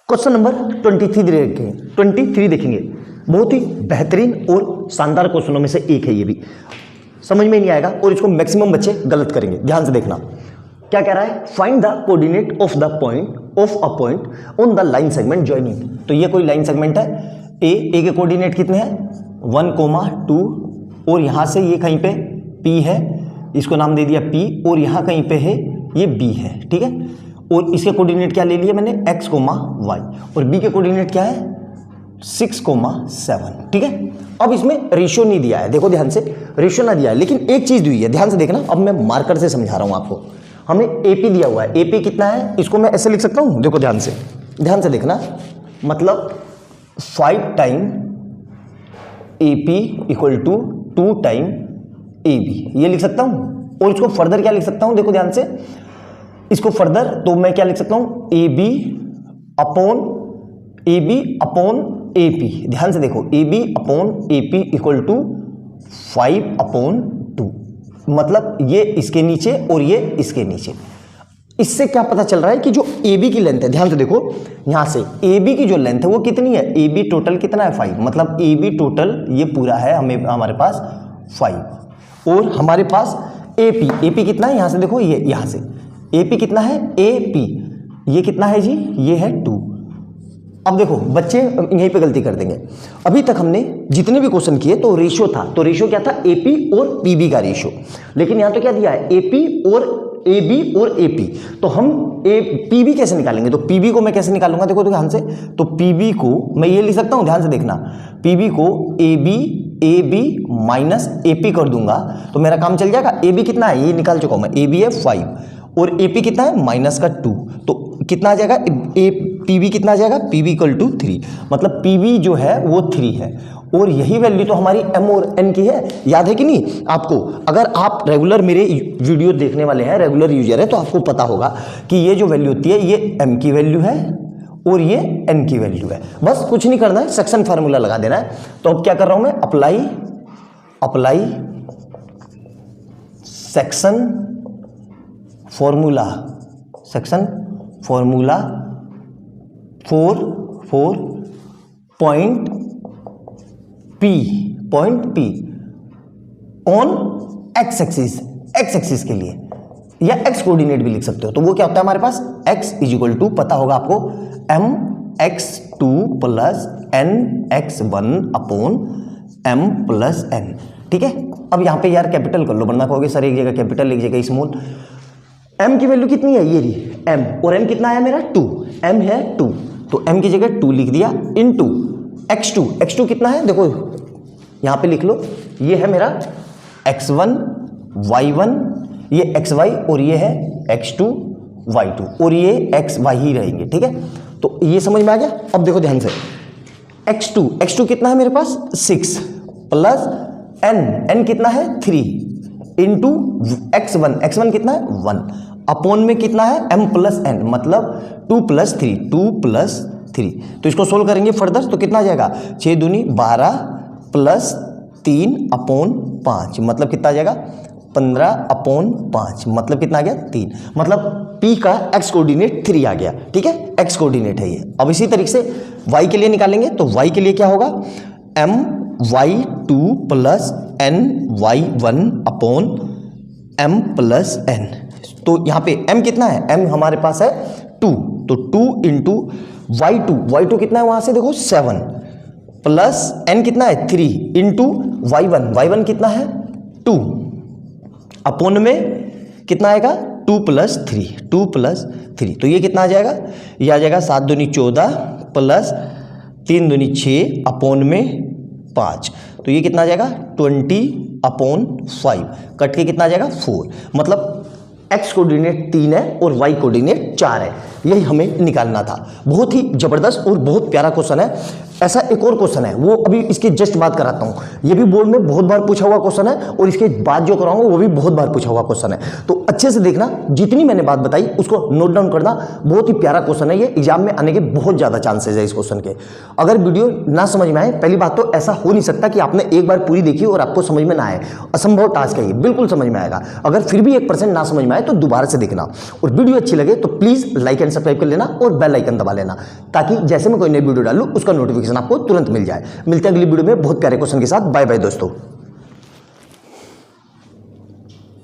Question number 23 देखेंगे। बहुत ही बेहतरीन और शानदार क्वेश्चनों में से एक है, ये भी समझ में नहीं आएगा और इसको मैक्सिमम बच्चे गलत करेंगे। ध्यान से देखना क्या कह रहा है, find the coordinate of the point of a point on the line segment joining. तो ये कोई लाइन सेगमेंट है, ए के कोऑर्डिनेट कितने हैं 1, 2 और यहां से ये कहीं पे P है, इसको नाम दे दिया P, और यहां कहीं पे है ये B है, ठीक है। और इसके कोऑर्डिनेट क्या ले लिए मैंने x, y, और B के कोऑर्डिनेट क्या है 6, 7, ठीक है। अब इसमें रेशियो नहीं दिया है, देखो ध्यान से, रेशियो ना दिया है, लेकिन एक चीज दी है, ध्यान से देखना। अब मैं मार्कर से समझा रहा हूं आपको। हमें AP दिया हुआ है, AP कितना है, इसको मैं ऐसे लिख सकता हूं, देखो ध्यान से देखना, मतलब 5 time AP equal to 2 time AB, ये लिख सकता हूं। और इसको फर्दर क्या लिख सकता हूं, देखो ध्यान से, इसको फर्दर तो मैं क्या लिख सकता हूं, AB अपॉन AP, ध्यान से देखो, AB upon AP equal to 5/2, मतलब ये इसके नीचे और ये इसके नीचे। इससे क्या पता चल रहा है कि जो AB की लेंथ है, ध्यान से देखो, यहां से AB की जो लेंथ है वो कितनी है, AB टोटल कितना है 5, मतलब AB टोटल ये पूरा है हमारे पास 5, और हमारे पास AP कितना है, यहां से देखो, ये यहां से AP कितना है, AP ये कितना है जी, ये है 2। अब देखो बच्चे यहीं पे गलती कर देंगे, अभी तक हमने जितने भी क्वेश्चन किए तो रेशियो था, तो रेशियो क्या था AP और PB का रेशियो, लेकिन यहां तो क्या दिया है AP और AB और AP, तो हम PB कैसे निकालेंगे, तो PB को मैं कैसे निकालूंगा, देखो ध्यान से, तो PB को मैं ये लिख सकता हूं, ध्यान से देखना, PB को AB माइनस AP कर दूंगा तो मेरा काम चल जाएगा। AB कितना है, ये निकाल चुका हूं मैं, AB है 5 और AP कितना है माइनस का 2, तो कितना आ जाएगा, PB कितना आ जाएगा, PB इक्वल टू 3, मतलब PB जो है वो 3 है, और यही वैल्यू तो हमारी M और N की है, याद है कि नहीं आपको। अगर आप रेगुलर मेरे वीडियो देखने वाले हैं, रेगुलर यूजर है, तो आपको पता होगा कि ये जो वैल्यू होती है ये M की वैल्यू है और ये N की वैल्यू है। बस कुछ नहीं करना है, सेक्शन फार्मूला लगा देना है। तो अब क्या कर रहा हूं मैं, apply section formula for point P on x axis के लिए, या x कोऑर्डिनेट भी लिख सकते हो। तो वो क्या होता है हमारे पास, x इज इक्वल टू, पता होगा आपको, mx2 plus nx1 upon m plus n, ठीक है। अब यहां पे यार कैपिटल कर लो, वरना कहोगे सर एक जगह कैपिटल एक जगह स्मॉल। m की वैल्यू कितनी है, ये रही m, और n कितना आया मेरा 2, m है 2, तो m की जगह 2 लिख दिया, इनटू x2 कितना है, देखो यहां पे लिख लो, ये है मेरा x1 y1, ये xy, और ये है x2 y2, और ये xy ही रहेंगे, ठीक है। तो ये समझ में आ गया। अब देखो ध्यान से, x2 कितना है मेरे पास 6 प्लस n कितना है 3 इंटू x1 कितना है 1, अपॉन में कितना है m प्लस n, मतलब 2 प्लस 3, तो इसको सोल्व करेंगे फर्दर, तो कितना आ जाएगा 6 दूनी 12 प्लस 3 अपॉन 5, मतलब कितना आ जाएगा 15/5, मतलब कितना आ गया 3, मतलब P का x कोऑर्डिनेट 3 आ गया, ठीक है, x कोऑर्डिनेट है ये। अब इसी तरीके से y के लिए निकालेंगे, तो y के लिए क्या होगा, my2 plus ny1 upon m plus n, तो यहां पे m कितना है, m हमारे पास है 2, तो 2 इंटू y2 कितना है, वहां से देखो 7 प्लस n कितना है 3 इंटू y1 कितना है 2, अपॉन में कितना आएगा 2 प्लस 3, तो ये कितना आ जाएगा, ये आ जाएगा 7 दूनी 14 प्लस 3 दूनी 6 अपॉन में 5, तो ये कितना आ जाएगा 20/5, कट के कितना आ जाएगा 4, मतलब x कोऑर्डिनेट 3 है और y कोऑर्डिनेट 4 है, यही हमें निकालना था। बहुत ही जबरदस्त और बहुत प्यारा क्वेश्चन है। ऐसा एक और क्वेश्चन है, वो अभी इसके जस्ट बात कराता हूं, ये भी बोर्ड में बहुत बार पूछा हुआ क्वेश्चन है, और इसके बाद जो कराऊंगा वो भी बहुत बार पूछा हुआ क्वेश्चन है, तो अच्छे से देखना, जितनी मैंने बात बताई उसको नोट डाउन करना। बहुत ही प्यारा क्वेश्चन है ये, एग्जाम में आने के बहुत ज्यादा चांसेस है इस क्वेश्चन के। अगर वीडियो ना समझ में आए, पहली बात तो ऐसा हो नहीं सकता कि आपने एक बार पूरी देखी और आपको समझ में ना आए, असंभव टास्क है ये, बिल्कुल समझ में आएगा। अगर फिर भी 1% ना समझ में आए तो दोबारा से देखना, और वीडियो अच्छी लगे तो प्लीज़ लाइक एंड सब्सक्राइब कर लेना और बेल आइकन दबा लेना, ताकि जैसे मैं कोई नई वीडियो डालूँ उसका नोटिफिकेशन आपको तुरंत मिल जाए। मिलते हैं अगली वीडियो में बहुत प्यारे क्वेश्चन के साथ। बाय बाय दोस्तों।